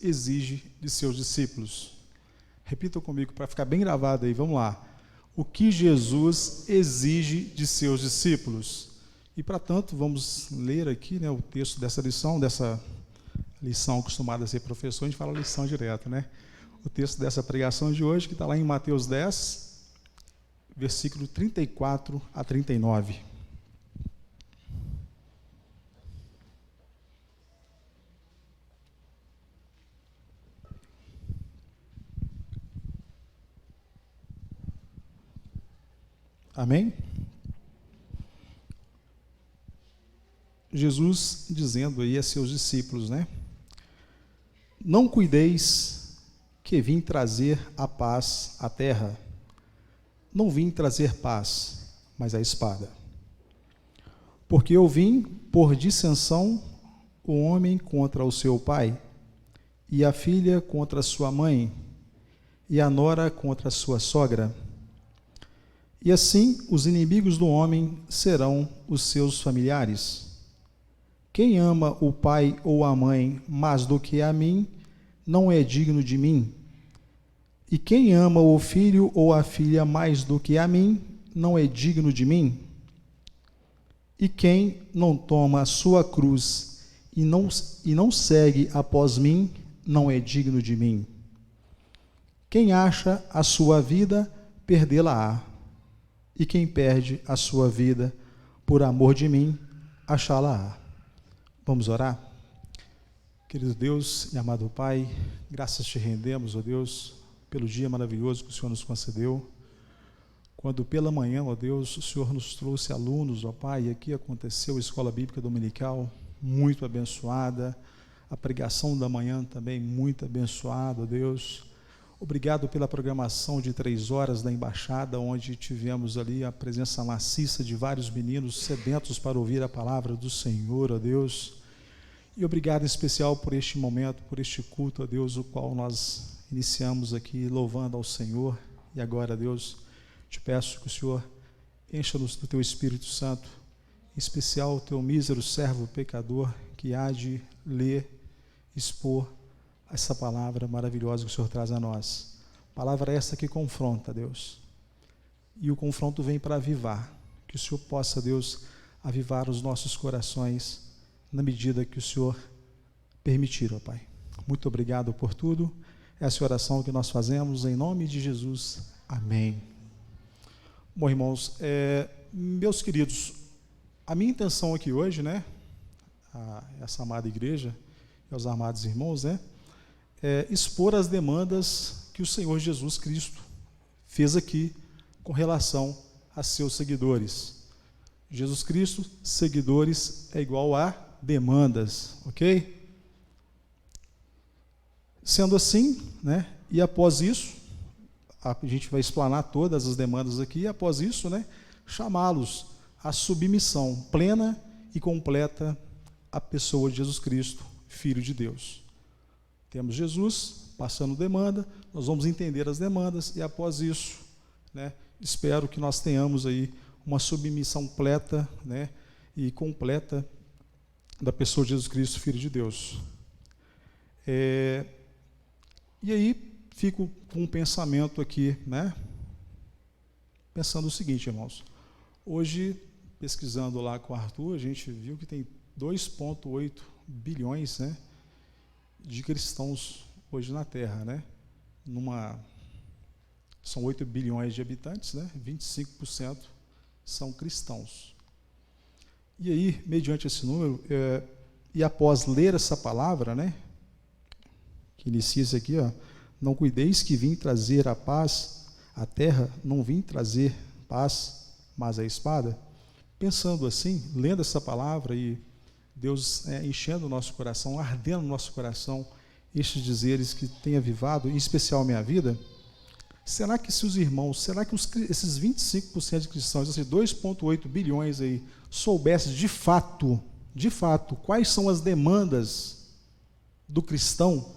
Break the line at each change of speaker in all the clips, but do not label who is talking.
exige de seus discípulos? Repitam comigo para ficar bem gravado aí, vamos lá. O que Jesus exige de seus discípulos? E, para tanto, vamos ler aqui, né, o texto dessa lição acostumada a ser professor, a gente fala lição direta, né? O texto dessa pregação de hoje, que está lá em Mateus 10, versículo 34 a 39. Amém? Jesus dizendo aí a seus discípulos, né? Não cuideis que vim trazer a paz à terra. Não vim trazer paz, mas a espada. Porque eu vim por dissensão o homem contra o seu pai, e a filha contra a sua mãe, e a nora contra a sua sogra. E assim os inimigos do homem serão os seus familiares. Quem ama o pai ou a mãe mais do que a mim, não é digno de mim. E quem ama o filho ou a filha mais do que a mim, não é digno de mim. E quem não toma a sua cruz e não segue após mim, não é digno de mim. Quem acha a sua vida, perdê-la-á. E quem perde a sua vida por amor de mim, achá-la-á. Vamos orar? Querido Deus e amado Pai, graças te rendemos, ó Deus, pelo dia maravilhoso que o Senhor nos concedeu. Quando pela manhã, ó Deus, o Senhor nos trouxe alunos, ó Pai, e aqui aconteceu a Escola Bíblica Dominical, muito abençoada, a pregação da manhã também muito abençoada, ó Deus. Obrigado pela programação de 3 horas da Embaixada, onde tivemos ali a presença maciça de vários meninos sedentos para ouvir a palavra do Senhor, ó Deus. E obrigado em especial por este momento, por este culto, ó Deus, o qual nós iniciamos aqui louvando ao Senhor. E agora, Deus, te peço que o Senhor encha-nos do teu Espírito Santo, em especial o teu mísero servo pecador, que há de ler, expor essa palavra maravilhosa que o Senhor traz a nós. Palavra essa que confronta, Deus. E o confronto vem para avivar. Que o Senhor possa, Deus, avivar os nossos corações na medida que o Senhor permitir, ó Pai. Muito obrigado por tudo. Essa é a oração que nós fazemos em nome de Jesus. Amém. Bom, irmãos, meus queridos, a minha intenção aqui hoje, né, essa amada igreja e aos amados irmãos, né, expor as demandas que o Senhor Jesus Cristo fez aqui com relação a seus seguidores. Jesus Cristo, seguidores é igual a demandas, ok? Sendo assim, né, e após isso, a gente vai explanar todas as demandas aqui, e após isso, né, chamá-los à submissão plena e completa à pessoa de Jesus Cristo, Filho de Deus. Temos Jesus passando demanda, nós vamos entender as demandas e após isso, né, espero que nós tenhamos aí uma submissão plena, né, e completa da pessoa de Jesus Cristo, Filho de Deus. E aí fico com um pensamento aqui, né, pensando o seguinte, irmãos. Hoje, pesquisando lá com o Arthur, a gente viu que tem 2,8 bilhões, né, de cristãos hoje na Terra, né? São 8 bilhões de habitantes, né? 25% são cristãos. E aí, mediante esse número, e após ler essa palavra, né, que inicia isso aqui, ó, não cuideis que vim trazer a paz à terra, não vim trazer paz, mas a espada. Pensando assim, lendo essa palavra e Deus enchendo o nosso coração, ardendo no nosso coração, estes dizeres que tem avivado, em especial a minha vida, será que se os irmãos, esses 25% de cristãos, esses 2,8 bilhões aí, soubessem de fato, quais são as demandas do cristão,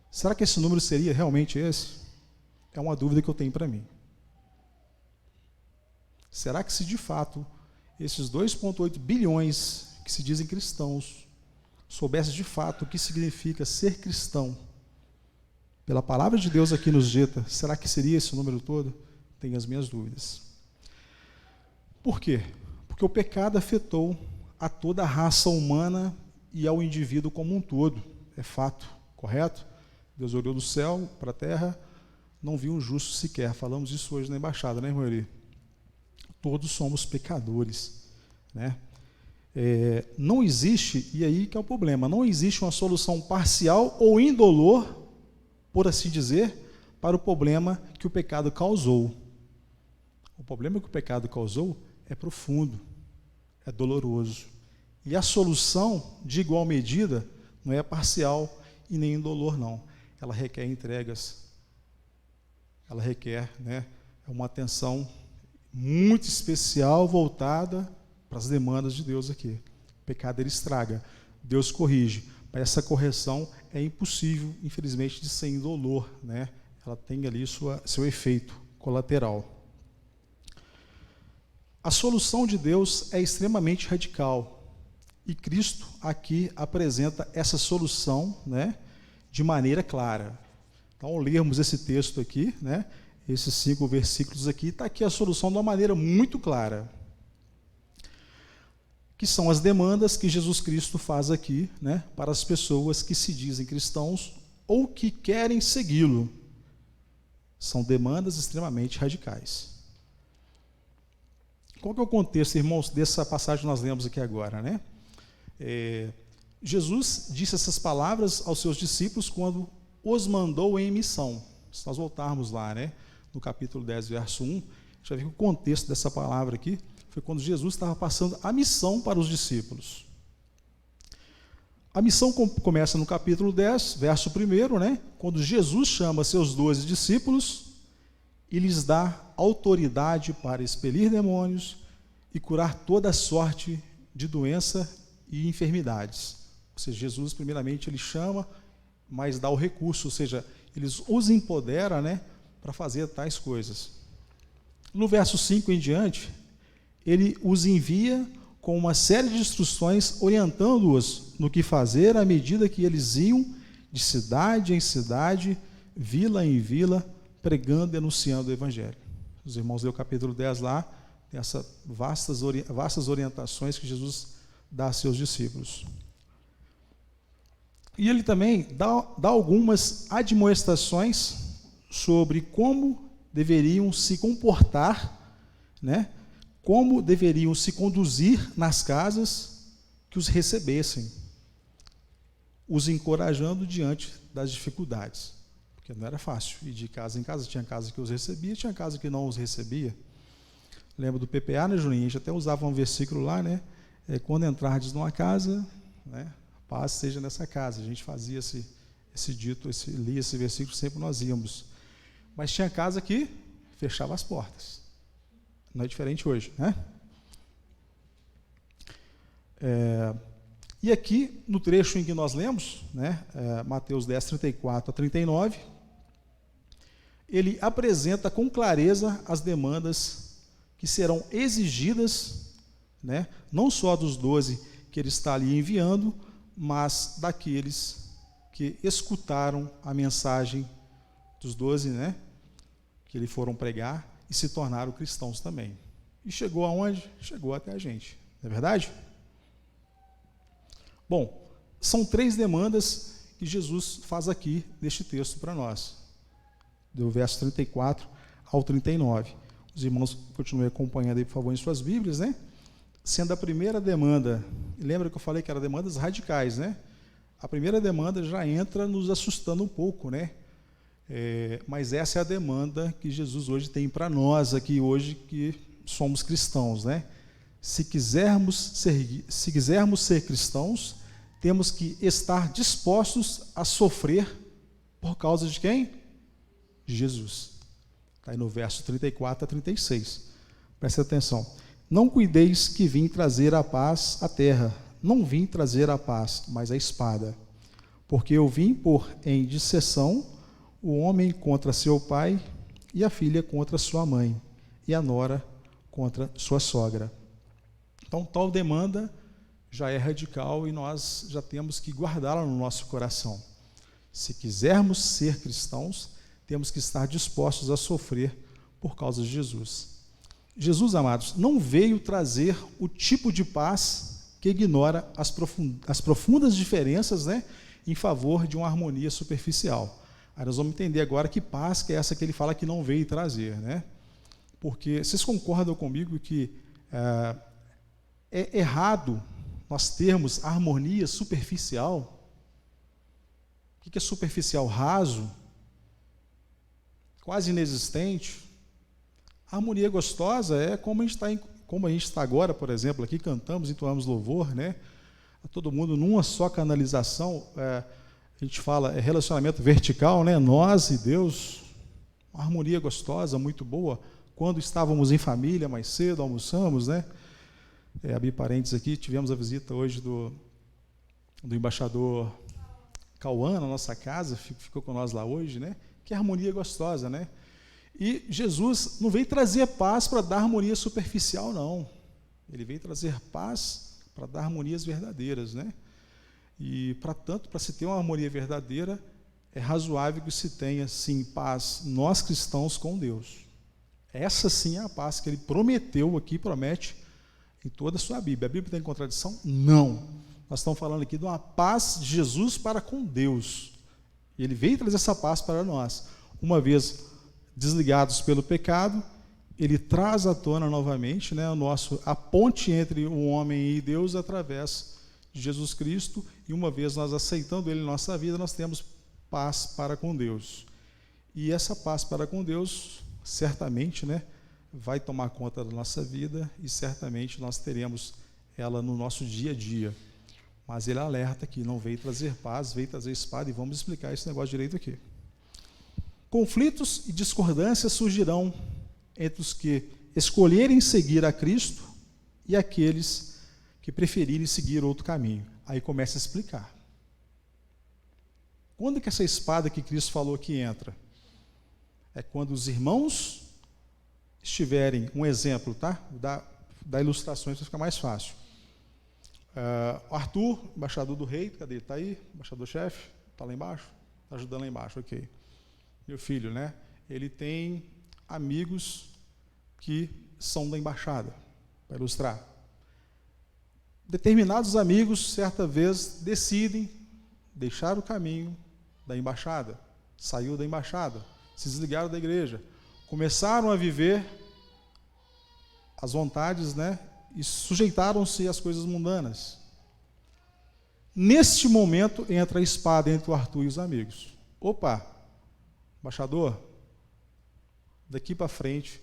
será que esse número seria realmente esse? É uma dúvida que eu tenho para mim. Será que se de fato esses 2,8 bilhões que se dizem cristãos soubesse de fato o que significa ser cristão, pela palavra de Deus aqui nos dita, será que seria esse número todo? Tenho as minhas dúvidas. Por quê? Porque o pecado afetou a toda a raça humana e ao indivíduo como um todo. É fato, correto? Deus olhou do céu para a terra, não viu um justo sequer. Falamos isso hoje na embaixada, né, irmão Eli? Todos somos pecadores, né? Não existe, e aí que é o problema, não existe uma solução parcial ou indolor, por assim dizer, para o problema que o pecado causou. O problema que o pecado causou é profundo, é doloroso. E a solução, de igual medida, não é parcial e nem indolor, não. Ela requer entregas, ela requer, né, uma atenção muito especial voltada para as demandas de Deus aqui. O pecado ele estraga, Deus corrige, mas essa correção é impossível, infelizmente, de ser indolor, né? Ela tem ali seu efeito colateral. A solução de Deus é extremamente radical e Cristo aqui apresenta essa solução, né, de maneira clara. Então, ao lermos esse texto aqui, né, esses 5 versículos aqui, está aqui a solução de uma maneira muito clara, que são as demandas que Jesus Cristo faz aqui, né, para as pessoas que se dizem cristãos ou que querem segui-lo. São demandas extremamente radicais. Qual que é o contexto, irmãos, dessa passagem que nós lemos aqui agora, né? Jesus disse essas palavras aos seus discípulos quando os mandou em missão. Se nós voltarmos lá, né, no capítulo 10, verso 1, já viu o contexto dessa palavra aqui, foi quando Jesus estava passando a missão para os discípulos. A missão começa no capítulo 10, verso 1, né, quando Jesus chama seus 12 discípulos e lhes dá autoridade para expelir demônios e curar toda sorte de doença e enfermidades. Ou seja, Jesus, primeiramente, ele chama, mas dá o recurso, ou seja, ele os empodera, né, para fazer tais coisas. No verso 5 em diante, ele os envia com uma série de instruções, orientando-os no que fazer à medida que eles iam de cidade em cidade, vila em vila, pregando e anunciando o Evangelho. Os irmãos lêem o capítulo 10 lá, tem essas vastas orientações que Jesus dá a seus discípulos. E ele também dá algumas admoestações sobre como deveriam se comportar, né? Como deveriam se conduzir nas casas que os recebessem, os encorajando diante das dificuldades. Porque não era fácil ir de casa em casa, tinha casa que os recebia, tinha casa que não os recebia. Lembra do PPA, né, Juninho? A gente até usava um versículo lá, né? Quando entrardes numa casa, né, paz seja nessa casa. A gente fazia esse dito, lia esse versículo, sempre nós íamos. Mas tinha casa que fechava as portas. Não é diferente hoje, né? E aqui, no trecho em que nós lemos, né, Mateus 10, 34 a 39, ele apresenta com clareza as demandas que serão exigidas, né, não só dos 12 que ele está ali enviando, mas daqueles que escutaram a mensagem dos 12, né, que lhe foram pregar e se tornaram cristãos também. E chegou aonde? Chegou até a gente, não é verdade? Bom, são 3 demandas que Jesus faz aqui neste texto para nós, do verso 34 ao 39. Os irmãos continuem acompanhando aí, por favor, em suas Bíblias, né? Sendo a primeira demanda, lembra que eu falei que eram demandas radicais, né? A primeira demanda já entra nos assustando um pouco, né? Mas essa é a demanda que Jesus hoje tem para nós aqui hoje, que somos cristãos, né? Se quisermos ser cristãos, temos que estar dispostos a sofrer por causa de quem? De Jesus. Está aí no verso 34 a 36. Preste atenção. Não cuideis que vim trazer a paz à terra. Não vim trazer a paz, mas a espada. Porque eu vim pôr em disseção o homem contra seu pai, e a filha contra sua mãe, e a nora contra sua sogra. Então, tal demanda já é radical e nós já temos que guardá-la no nosso coração. Se quisermos ser cristãos, temos que estar dispostos a sofrer por causa de Jesus. Jesus, amados, não veio trazer o tipo de paz que ignora as profundas diferenças, né, em favor de uma harmonia superficial. Aí nós vamos entender agora que paz que é essa que ele fala que não veio trazer, né? Porque vocês concordam comigo que é errado nós termos harmonia superficial? O que é superficial? Raso? Quase inexistente? A harmonia gostosa é como a gente está agora, por exemplo, aqui cantamos, entoamos louvor, né? Todo mundo numa só canalização, a gente fala relacionamento vertical, né? Nós e Deus, uma harmonia gostosa, muito boa. Quando estávamos em família mais cedo, almoçamos, né? Abrir parênteses aqui, tivemos a visita hoje do embaixador Cauã na nossa casa, ficou com nós lá hoje, né? Que harmonia gostosa, né? E Jesus não veio trazer paz para dar harmonia superficial, não. Ele veio trazer paz para dar harmonias verdadeiras, né? E, para tanto, para se ter uma harmonia verdadeira, é razoável que se tenha, sim, paz, nós cristãos com Deus. Essa, sim, é a paz que ele prometeu aqui, promete em toda a sua Bíblia. A Bíblia tem contradição? Não. Nós estamos falando aqui de uma paz de Jesus para com Deus. E ele veio trazer essa paz para nós. Uma vez desligados pelo pecado, ele traz à tona novamente, né, a ponte entre o homem e Deus através de Jesus Cristo, e uma vez nós aceitando ele em nossa vida, nós temos paz para com Deus. E essa paz para com Deus, certamente, né, vai tomar conta da nossa vida e certamente nós teremos ela no nosso dia a dia. Mas ele alerta que não veio trazer paz, veio trazer espada, e vamos explicar esse negócio direito aqui. Conflitos e discordâncias surgirão entre os que escolherem seguir a Cristo e aqueles que preferirem seguir outro caminho. Aí começa a explicar. Quando que essa espada que Cristo falou que entra? É quando os irmãos estiverem, um exemplo, tá? Da ilustrações para ficar mais fácil. Arthur, embaixador do rei, cadê ele? Está aí? Embaixador-chefe? Está lá embaixo? Está ajudando lá embaixo, ok. Meu filho, né? Ele tem amigos que são da embaixada, para ilustrar. Determinados amigos, certa vez, decidem deixar o caminho da embaixada, saiu da embaixada, se desligaram da igreja, começaram a viver as vontades, né? E sujeitaram-se às coisas mundanas. Neste momento entra a espada entre o Arthur e os amigos. Opa, embaixador, daqui para frente,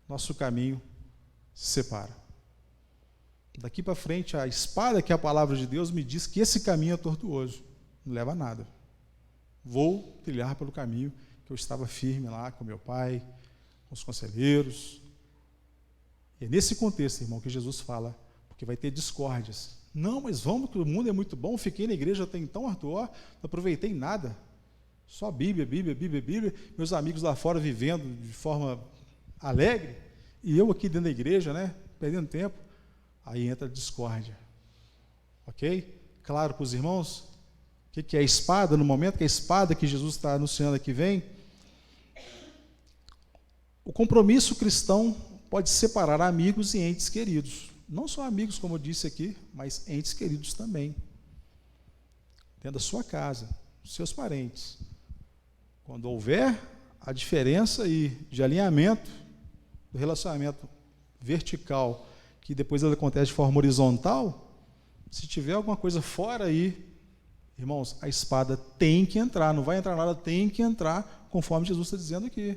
nosso caminho se separa. Daqui para frente, a espada, que é a palavra de Deus, me diz que esse caminho é tortuoso, não leva a nada. Vou trilhar pelo caminho que eu estava firme lá com meu pai, com os conselheiros. E é nesse contexto, irmão, que Jesus fala, porque vai ter discórdias. Não, mas vamos, que o mundo é muito bom, fiquei na igreja até então, Arthur, não aproveitei nada. Só Bíblia, Bíblia, Bíblia, Bíblia, meus amigos lá fora vivendo de forma alegre, e eu aqui dentro da igreja, né, perdendo tempo. Aí entra a discórdia. Ok? Claro para os irmãos? O que é a espada? No momento que a espada que Jesus está anunciando aqui vem, o compromisso cristão pode separar amigos e entes queridos. Não só amigos, como eu disse aqui, mas entes queridos também. Dentro da sua casa, dos seus parentes. Quando houver a diferença de alinhamento do relacionamento vertical, que depois ela acontece de forma horizontal, se tiver alguma coisa fora aí, irmãos, a espada tem que entrar, não vai entrar nada, tem que entrar, conforme Jesus está dizendo aqui.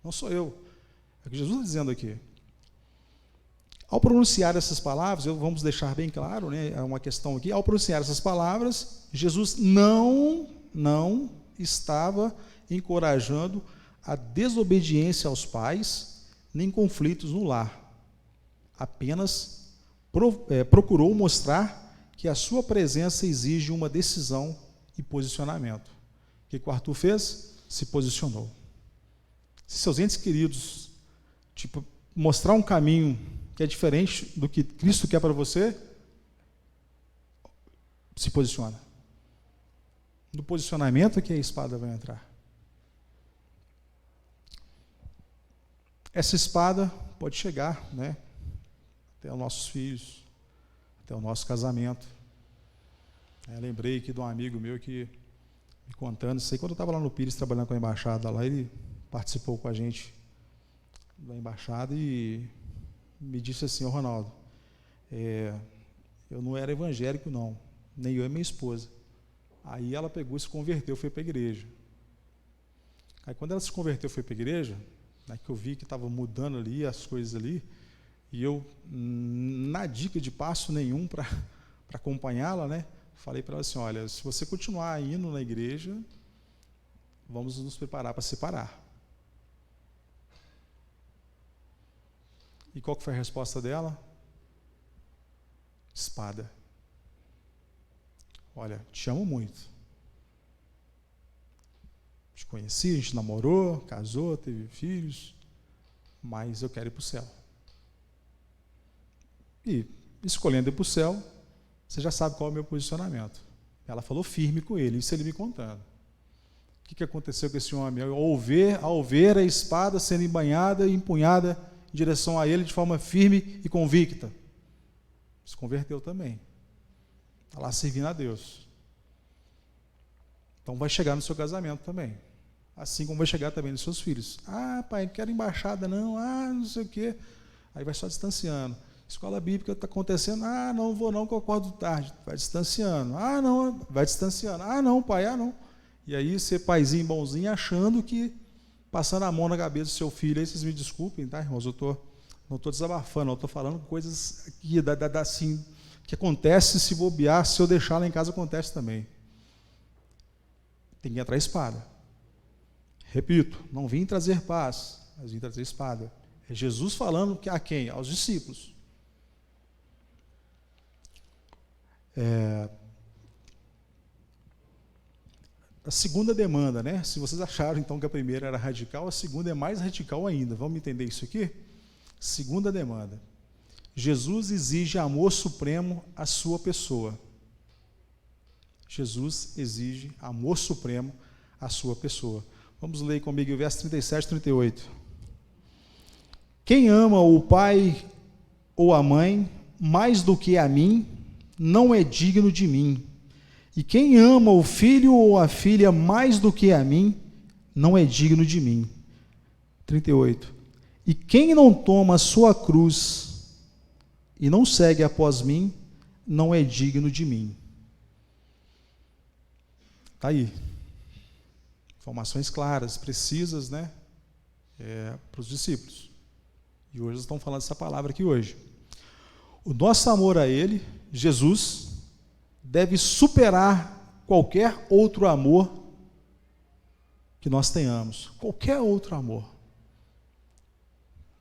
Não sou eu, é o que Jesus está dizendo aqui. Ao pronunciar essas palavras, vamos deixar bem claro, né, é uma questão aqui, ao pronunciar essas palavras, Jesus não estava encorajando a desobediência aos pais, nem conflitos no lar. Apenas procurou mostrar que a sua presença exige uma decisão e posicionamento. O que o Arthur fez? Se posicionou. Se seus entes queridos mostrar um caminho que é diferente do que Cristo quer para você, se posiciona. No posicionamento é que a espada vai entrar. Essa espada pode chegar, né, até os nossos filhos, até o nosso casamento. Lembrei aqui de um amigo meu que me contando isso aí, quando eu estava lá no Pires trabalhando com a embaixada lá, ele participou com a gente da embaixada e me disse assim: ô Ronaldo, eu não era evangélico não, nem eu e minha esposa. Aí ela pegou e se converteu, foi para a igreja. Aí quando ela se converteu, foi para a igreja, né, que eu vi que estava mudando ali as coisas ali, e eu, na dica de passo nenhum para acompanhá-la, né, falei para ela assim: olha, se você continuar indo na igreja, vamos nos preparar para separar. E qual que foi a resposta dela? Espada. Olha, te amo muito. Te conheci, a gente namorou, casou, teve filhos, mas eu quero ir para o céu. E, escolhendo ir para o céu, você já sabe qual é o meu posicionamento. Ela falou firme com ele, isso ele me contando. O que aconteceu com esse homem? Ao ver a espada sendo embanhada e empunhada em direção a ele de forma firme e convicta, se converteu também. Está lá servindo a Deus. Então vai chegar no seu casamento também. Assim como vai chegar também nos seus filhos. Ah, pai, não quero embaixada não. Ah, não sei o quê. Aí vai só distanciando. Escola bíblica está acontecendo. Ah, não vou não, que eu acordo tarde. Vai distanciando. Ah, não, vai distanciando. Ah, não, pai, ah, não. E aí você, paizinho bonzinho, achando que, passando a mão na cabeça do seu filho, aí vocês me desculpem, tá, irmãos? Eu não estou desabafando, eu estou falando coisas aqui, assim, que acontece se bobear, se eu deixar lá em casa, acontece também. Tem que entrar a espada. Repito, não vim trazer paz, mas vim trazer espada. É Jesus falando que a quem? Aos discípulos. A segunda demanda, né? Se vocês acharam então que a primeira era radical, a segunda é mais radical ainda. Vamos entender isso aqui? Segunda demanda. Jesus exige amor supremo à sua pessoa. Jesus exige amor supremo à sua pessoa. Vamos ler comigo o verso 37 e 38. Quem ama o pai ou a mãe mais do que a mim, não é digno de mim. E quem ama o filho ou a filha mais do que a mim, não é digno de mim. 38. E quem não toma a sua cruz e não segue após mim, não é digno de mim. Está aí. Informações claras, precisas, né? Para os discípulos. E hoje nós estamos falando essa palavra aqui hoje. O nosso amor a Ele, Jesus, deve superar qualquer outro amor que nós tenhamos. Qualquer outro amor.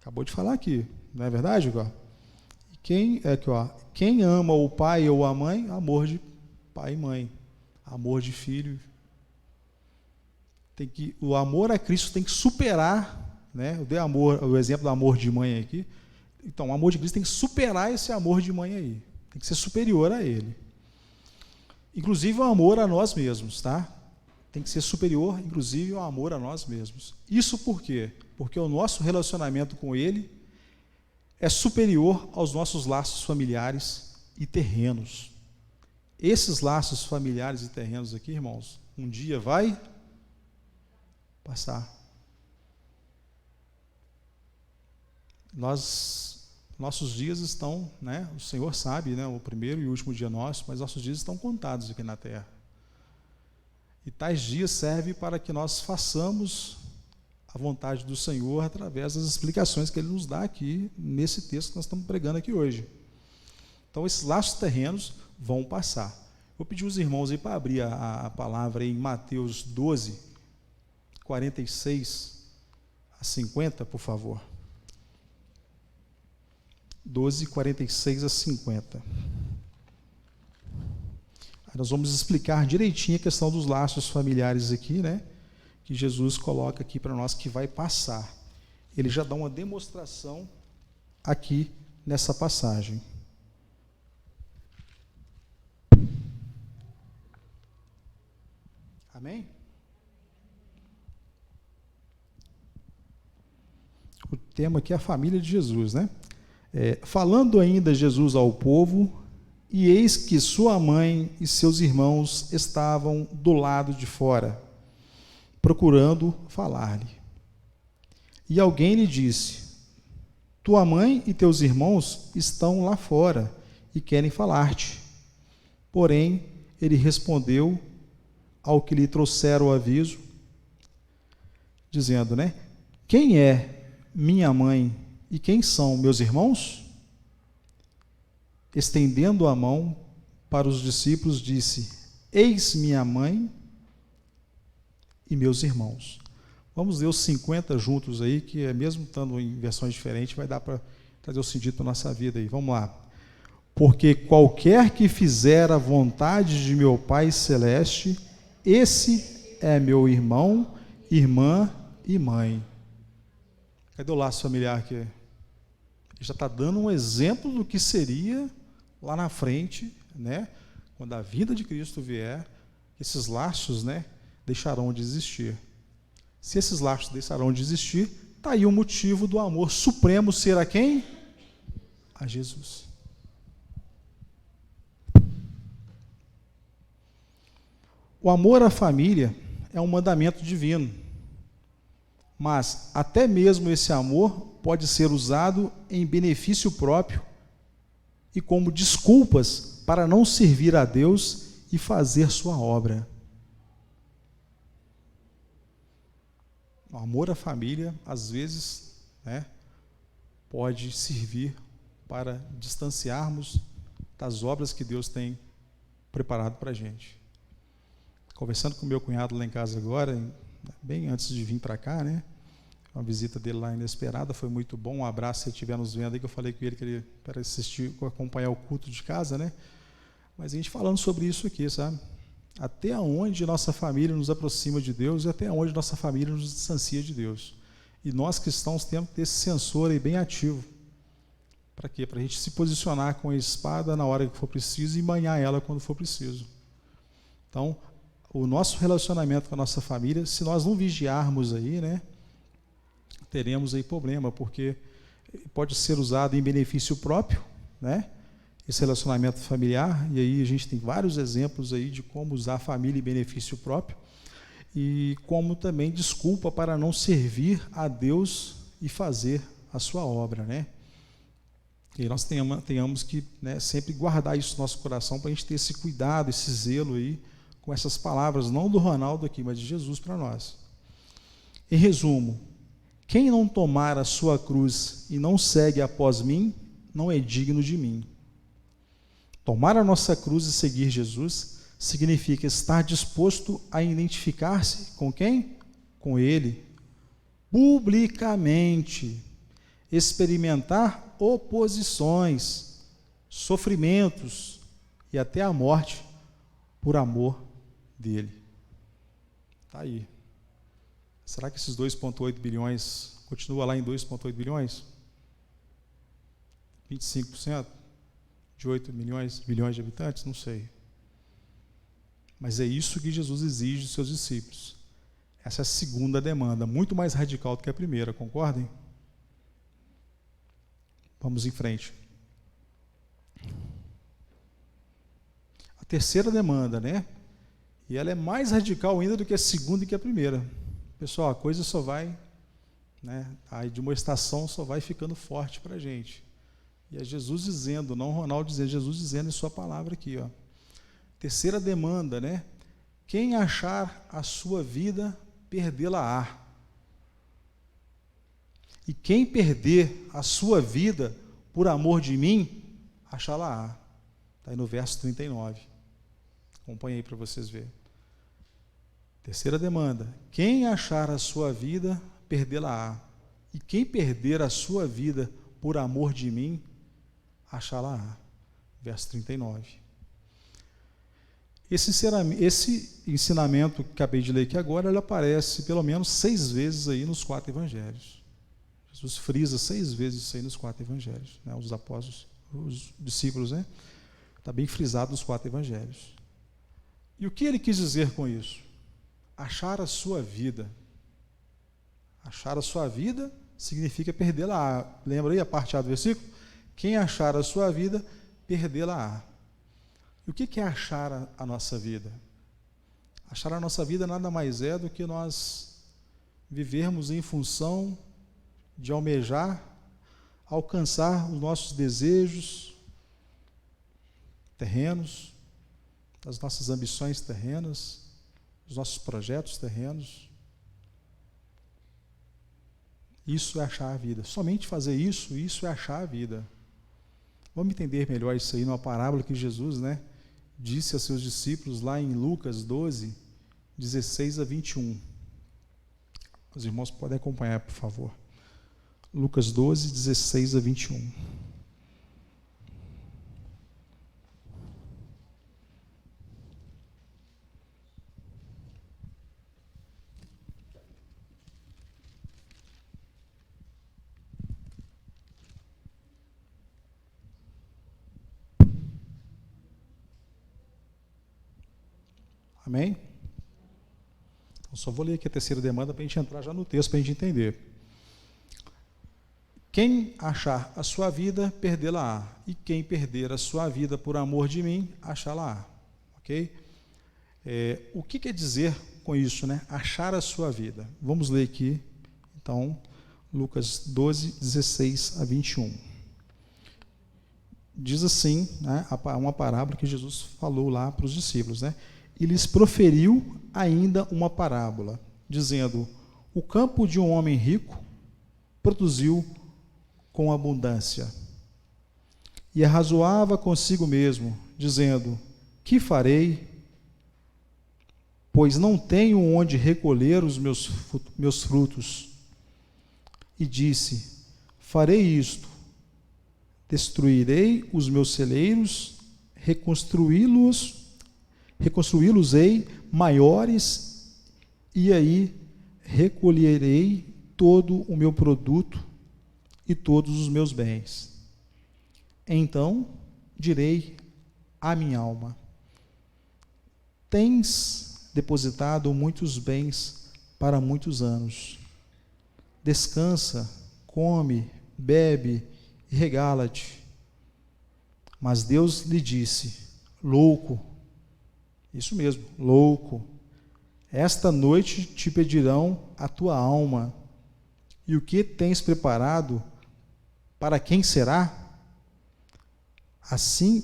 Acabou de falar aqui, não é verdade, Igor? Quem ama o pai ou a mãe, amor de pai e mãe. Amor de filho. O amor a Cristo tem que superar, né? Eu dei o exemplo do amor de mãe aqui. Então, o amor de Cristo tem que superar esse amor de mãe aí. Tem que ser superior a ele. Inclusive o amor a nós mesmos, tá? Tem que ser superior, inclusive, ao amor a nós mesmos. Isso por quê? Porque o nosso relacionamento com Ele é superior aos nossos laços familiares e terrenos. Esses laços familiares e terrenos aqui, irmãos, um dia vai passar. Nossos dias estão, né, o Senhor sabe, né, o primeiro e o último dia nosso, mas nossos dias estão contados aqui na terra. E tais dias servem para que nós façamos a vontade do Senhor através das explicações que Ele nos dá aqui, nesse texto que nós estamos pregando aqui hoje. Então, esses laços terrenos vão passar. Vou pedir os irmãos aí para abrir a palavra aí em Mateus 12, 46 a 50, por favor. 12, 46 a 50. Aí nós vamos explicar direitinho a questão dos laços familiares aqui, né? Que Jesus coloca aqui para nós que vai passar. Ele já dá uma demonstração aqui nessa passagem. Amém? O tema aqui é a família de Jesus, né? Falando ainda Jesus ao povo, e eis que sua mãe e seus irmãos estavam do lado de fora, procurando falar-lhe. E alguém lhe disse: tua mãe e teus irmãos estão lá fora e querem falar-te. Porém, ele respondeu ao que lhe trouxeram o aviso, dizendo, né? Quem é minha mãe e quem são meus irmãos? Estendendo a mão para os discípulos, disse: eis minha mãe e meus irmãos. Vamos ler os 50 juntos aí, que mesmo estando em versões diferentes, vai dar para trazer o sentido para a nossa vida aí. Vamos lá. Porque qualquer que fizer a vontade de meu Pai Celeste, esse é meu irmão, irmã e mãe. Cadê o laço familiar aqui? Ele já está dando um exemplo do que seria lá na frente, né? Quando a vinda de Cristo vier, esses laços, né, deixarão de existir. Se esses laços deixarão de existir, está aí o motivo do amor supremo ser a quem? A Jesus. O amor à família é um mandamento divino, mas até mesmo esse amor pode ser usado em benefício próprio e como desculpas para não servir a Deus e fazer sua obra. O amor à família, às vezes, né, pode servir para distanciarmos das obras que Deus tem preparado para a gente. Conversando com meu cunhado lá em casa agora, bem antes de vir para cá, né? Uma visita dele lá inesperada, foi muito bom. Um abraço se ele estiver nos vendo aí, que eu falei com ele que ele para assistir, acompanhar o culto de casa, né? Mas a gente falando sobre isso aqui, sabe? Até onde nossa família nos aproxima de Deus e até onde nossa família nos distancia de Deus. E nós cristãos temos que ter esse sensor aí bem ativo. Para quê? Para a gente se posicionar com a espada na hora que for preciso e manhar ela quando for preciso. Então, o nosso relacionamento com a nossa família, se nós não vigiarmos aí, né, teremos aí problema, porque pode ser usado em benefício próprio, né, esse relacionamento familiar, e aí a gente tem vários exemplos aí de como usar a família em benefício próprio, e como também desculpa para não servir a Deus e fazer a sua obra, né. E nós tenhamos que, né, sempre guardar isso no nosso coração, para a gente ter esse cuidado, esse zelo aí, com essas palavras, não do Ronaldo aqui, mas de Jesus para nós. Em resumo, quem não tomar a sua cruz e não segue após mim, não é digno de mim. Tomar a nossa cruz e seguir Jesus significa estar disposto a identificar-se com quem? Com Ele, publicamente, experimentar oposições, sofrimentos e até a morte por amor dele. Está aí. Será que esses 2,8 bilhões continua lá em 2,8 bilhões? 25% de 8 bilhões de habitantes? Não sei. Mas é isso que Jesus exige dos seus discípulos. Essa é a segunda demanda, muito mais radical do que a primeira, concordem? Vamos em frente. A terceira demanda, né? E ela é mais radical ainda do que a segunda e que a primeira. Pessoal, a coisa só vai, né? A demonstração só vai ficando forte para a gente. E é Jesus dizendo, não Ronaldo dizendo, Jesus dizendo em sua palavra aqui, ó. Terceira demanda, né? Quem achar a sua vida, perdê-la-á. E quem perder a sua vida por amor de mim, achá-la-á. Está aí no verso 39. Acompanhe aí para vocês verem. Terceira demanda. Quem achar a sua vida, perdê-la-á. E quem perder a sua vida por amor de mim, achá-la-á. Verso 39. Esse ensinamento que acabei de ler aqui agora, ele aparece pelo menos 6 vezes aí nos 4 evangelhos. Jesus frisa 6 vezes isso aí nos 4 evangelhos, né? Os apóstolos, os discípulos, né? Está bem frisado nos 4 evangelhos. E o que ele quis dizer com isso? achar a sua vida. Achar a sua vida significa perdê-la. Lembra aí a parte A do versículo? Quem achar a sua vida, perdê-la. E o que é achar a nossa vida? Achar a nossa vida nada mais é do que nós vivermos em função de almejar, alcançar os nossos desejos terrenos, as nossas ambições terrenas, os nossos projetos terrenos. Isso é achar a vida. Somente fazer isso é achar a vida. Vamos entender melhor isso aí numa parábola que Jesus, disse a seus discípulos lá em Lucas 12, 16 a 21. Os irmãos podem acompanhar, por favor. Lucas 12, 16 a 21. Amém? Então, só vou ler aqui a terceira demanda para a gente entrar já no texto, para a gente entender. Quem achar a sua vida, perdê-la-á. E quem perder a sua vida por amor de mim, achá-la-á. Ok? O que quer dizer com isso, achar a sua vida? Vamos ler aqui, então, Lucas 12, 16 a 21. Diz assim, uma parábola que Jesus falou lá para os discípulos, E lhes proferiu ainda uma parábola, dizendo: o campo de um homem rico produziu com abundância. E arrazoava consigo mesmo, dizendo: que farei? Pois não tenho onde recolher os meus frutos. E disse: farei isto, destruirei os meus celeiros, reconstruí-los-ei maiores, e aí recolherei todo o meu produto e todos os meus bens. Então direi à minha alma: tens depositado muitos bens para muitos anos. Descansa, come, bebe e regala-te. Mas Deus lhe disse: louco, isso mesmo, louco, esta noite te pedirão a tua alma, e o que tens preparado, para quem será? Assim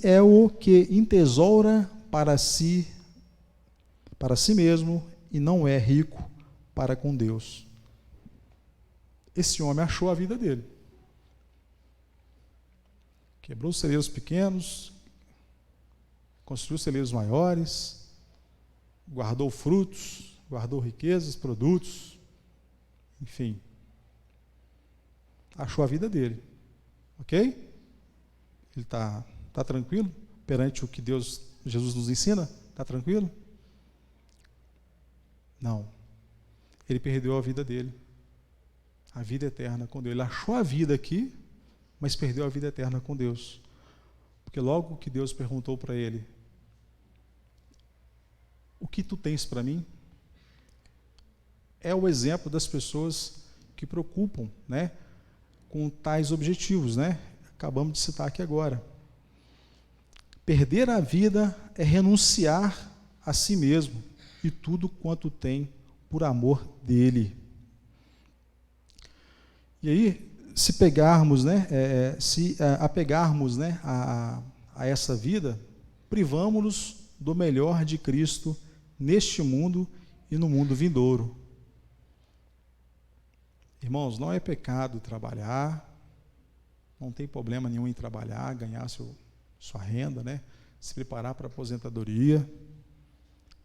é o que entesoura para si mesmo, e não é rico para com Deus. Esse homem achou a vida dele. Quebrou os celeiros pequenos, construiu celeiros maiores, guardou frutos, guardou riquezas, produtos, enfim. Achou a vida dele. Ok? Ele está tranquilo perante o que Jesus nos ensina? Está tranquilo? Não. Ele perdeu a vida dele. A vida eterna com Deus. Ele achou a vida aqui, mas perdeu a vida eterna com Deus. Porque logo que Deus perguntou para ele: o que tu tens para mim? É o exemplo das pessoas que preocupam, com tais objetivos, Acabamos de citar aqui agora. Perder a vida é renunciar a si mesmo e tudo quanto tem por amor dele. E aí, se pegarmos, se apegarmos, a essa vida, privamos-nos do melhor de Cristo neste mundo e no mundo vindouro. Irmãos, não é pecado trabalhar, não tem problema nenhum em trabalhar, ganhar sua renda, se preparar para a aposentadoria,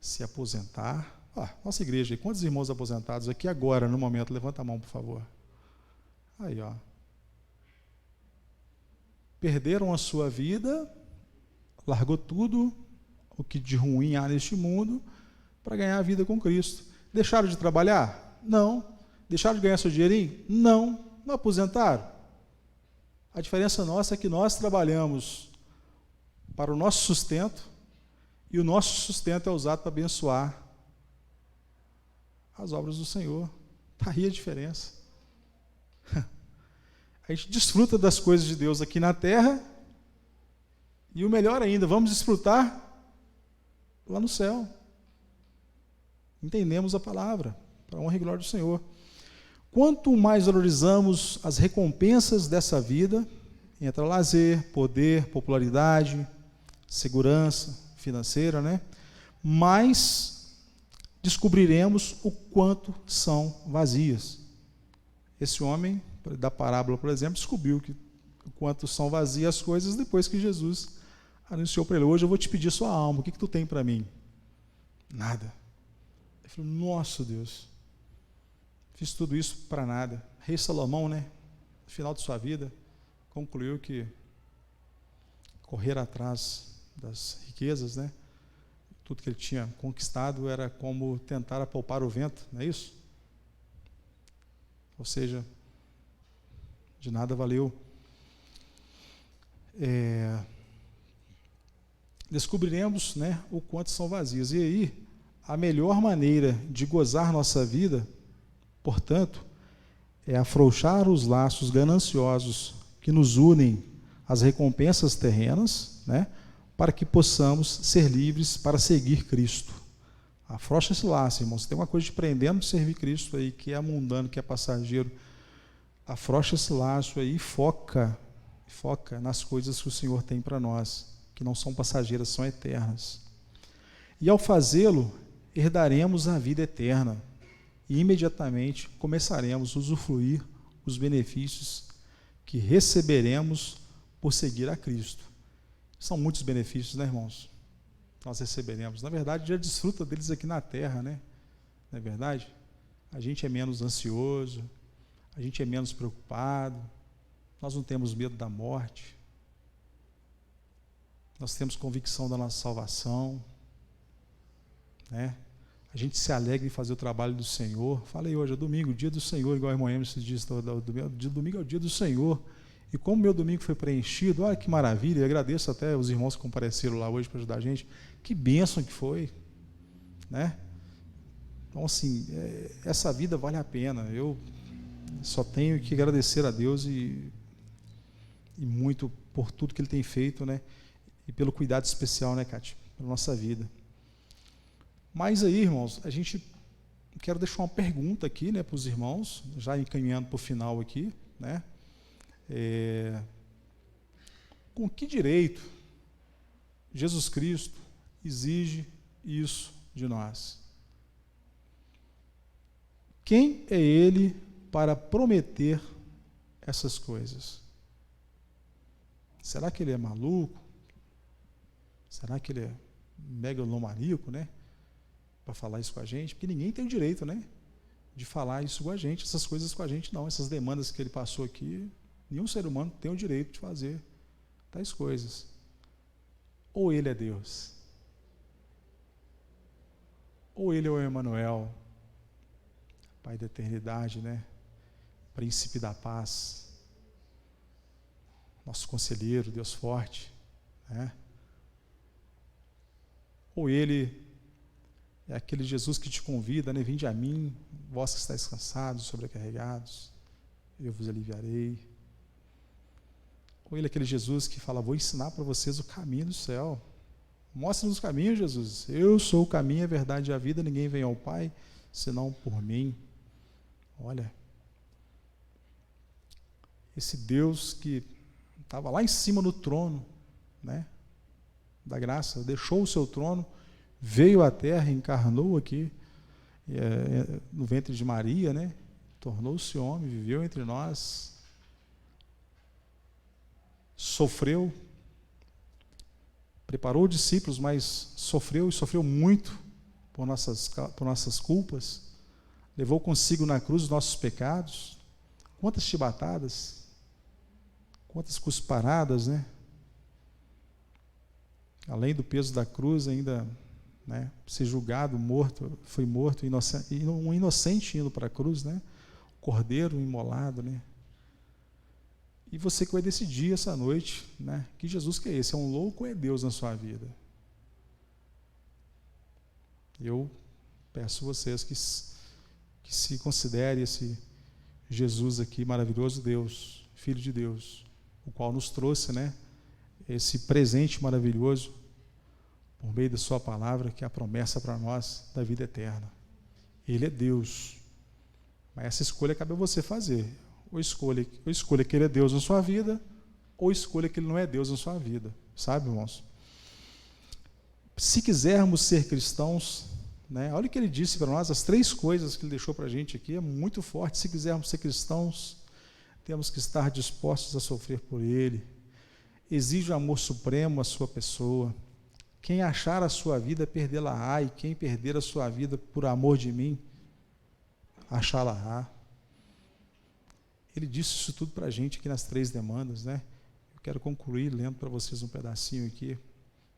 se aposentar. Nossa igreja, quantos irmãos aposentados aqui agora, no momento? Levanta a mão, por favor. Aí, perderam a sua vida, largou tudo o que de ruim há neste mundo para ganhar a vida com Cristo. Deixaram de trabalhar? Não. Deixaram de ganhar seu dinheirinho? Não. Não aposentaram? A diferença nossa é que nós trabalhamos para o nosso sustento E o nosso sustento é usado para abençoar as obras do Senhor. Está aí a diferença. A gente desfruta das coisas de Deus aqui na terra, e o melhor ainda, vamos desfrutar lá no céu. Entendemos a palavra, para a honra e glória do Senhor. Quanto mais valorizamos as recompensas dessa vida, entra lazer, poder, popularidade, segurança financeira, né? Mais descobriremos o quanto são vazias. Esse homem da parábola, por exemplo, descobriu o quanto são vazias as coisas depois que Jesus anunciou para ele: hoje eu vou te pedir sua alma, o que tu tem para mim? Nada. Ele falou: nossa Deus, fiz tudo isso para nada. Rei Salomão, né, no final de sua vida, concluiu que correr atrás das riquezas, né, tudo que ele tinha conquistado era como tentar apalpar o vento, não é isso? Ou seja, de nada valeu. Descobriremos, né, o quanto são vazias. E aí, a melhor maneira de gozar nossa vida, portanto, é afrouxar os laços gananciosos que nos unem às recompensas terrenas, né, para que possamos ser livres para seguir Cristo. Afrouxa esse laço, irmãos. Tem uma coisa de prendendo de servir Cristo aí, que é mundano, que é passageiro. Afrouxa esse laço aí e foca nas coisas que o Senhor tem para nós, que não são passageiras, são eternas. E ao fazê-lo, herdaremos a vida eterna e imediatamente começaremos a usufruir os benefícios que receberemos por seguir a Cristo. São muitos benefícios, né, irmãos? Nós receberemos. Na verdade, já desfruta deles aqui na terra, né? Não é verdade? A gente é menos ansioso, a gente é menos preocupado, nós não temos medo da morte, nós temos convicção da nossa salvação, né? A gente se alegra em fazer o trabalho do Senhor. Falei hoje, é domingo, dia do Senhor, igual a irmã Emerson se diz, domingo é o dia do Senhor. E como meu domingo foi preenchido, olha que maravilha, eu agradeço até os irmãos que compareceram lá hoje para ajudar a gente, que bênção que foi, né? Então assim, essa vida vale a pena. Eu só tenho que agradecer a Deus e muito por tudo que Ele tem feito, né? E pelo cuidado especial, né, Cátia, pela nossa vida. Mas aí, irmãos, quero deixar uma pergunta aqui, né, para os irmãos, já encaminhando para o final aqui, né? Com que direito Jesus Cristo exige isso de nós? Quem é Ele para prometer essas coisas? Será que Ele é maluco? Será que Ele é megalomaníaco, né? Para falar isso com a gente? Porque ninguém tem o direito, né, de falar isso com a gente, essas coisas com a gente, não. Essas demandas que Ele passou aqui, nenhum ser humano tem o direito de fazer tais coisas. Ou Ele é Deus, ou Ele é o Emanuel, Pai da eternidade, né? Príncipe da paz, nosso conselheiro, Deus forte, né? Ou Ele é aquele Jesus que te convida, né? Vinde a mim, vós que estáis cansados, sobrecarregados, eu vos aliviarei. Ou Ele é aquele Jesus que fala: vou ensinar para vocês o caminho do céu. Mostra-nos o caminho, Jesus. Eu sou o caminho, a verdade e a vida, ninguém vem ao Pai senão por mim. Olha, esse Deus que estava lá em cima no trono, né, da graça, deixou o seu trono, veio à terra, encarnou aqui no ventre de Maria, né, tornou-se homem, viveu entre nós, sofreu, preparou discípulos, mas sofreu, e sofreu muito por nossas culpas, levou consigo na cruz os nossos pecados. Quantas chibatadas, quantas cusparadas, né? Além do peso da cruz, ainda, né, ser julgado, morto, foi morto, inocente, e um inocente indo para a cruz, né? Cordeiro imolado, né? E você que vai decidir essa noite, né, que Jesus que é esse? É um louco ou é Deus na sua vida? Eu peço a vocês que se considere esse Jesus aqui, maravilhoso Deus, Filho de Deus, o qual nos trouxe, né, esse presente maravilhoso, por meio da sua palavra, que é a promessa para nós da vida eterna. Ele é Deus, mas essa escolha cabe a você fazer. Ou escolha que Ele é Deus na sua vida, ou escolha que Ele não é Deus na sua vida. Sabe, irmãos? Se quisermos ser cristãos, né, olha o que Ele disse para nós, as 3 coisas que Ele deixou para a gente aqui, é muito forte. Se quisermos ser cristãos, temos que estar dispostos a sofrer por Ele. Exige o amor supremo à sua pessoa. Quem achar a sua vida, perdê-la-á, e quem perder a sua vida por amor de mim, achá-la-á. Ele disse isso tudo para a gente aqui nas 3 demandas, né? Eu quero concluir lendo para vocês um pedacinho aqui,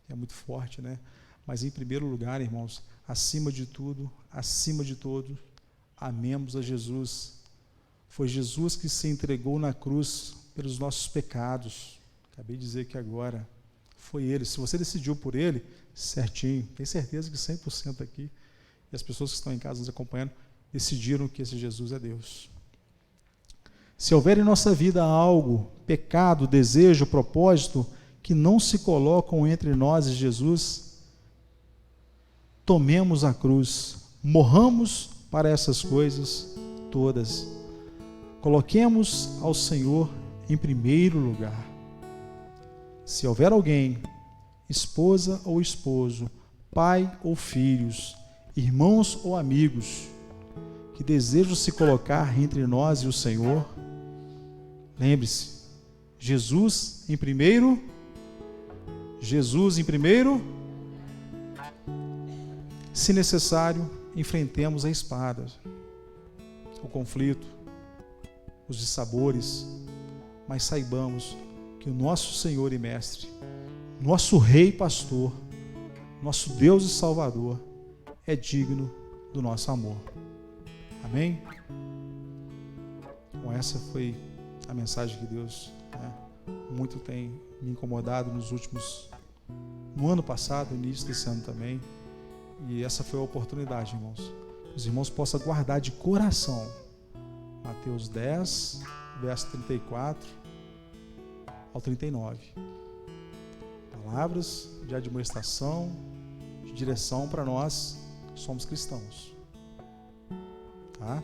é muito forte, né? Mas em primeiro lugar, irmãos, acima de tudo, acima de todo, amemos a Jesus. Foi Jesus que se entregou na cruz pelos nossos pecados. Acabei de dizer que agora foi Ele. Se você decidiu por Ele, certinho, tenho certeza que 100% aqui, e as pessoas que estão em casa nos acompanhando, decidiram que esse Jesus é Deus. Se houver em nossa vida algo, pecado, desejo, propósito, que não se colocam entre nós e Jesus, tomemos a cruz, morramos para essas coisas todas. Coloquemos ao Senhor em primeiro lugar. Se houver alguém, esposa ou esposo, pai ou filhos, irmãos ou amigos, que desejam se colocar entre nós e o Senhor, lembre-se, Jesus em primeiro, se necessário, enfrentemos a espada, o conflito, os dissabores, mas saibamos que o nosso Senhor e Mestre, nosso Rei e Pastor, nosso Deus e Salvador, é digno do nosso amor. Amém? Bom, essa foi a mensagem que Deus, né, muito tem me incomodado no ano passado, início desse ano também, e essa foi a oportunidade, irmãos. Os irmãos possam guardar de coração Mateus 10, verso 34 ao 39. Palavras de admoestação, de direção para nós que somos cristãos. Tá?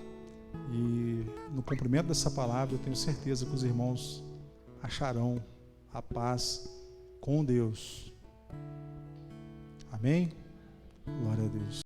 E no cumprimento dessa palavra, eu tenho certeza que os irmãos acharão a paz com Deus. Amém? Glória a Deus.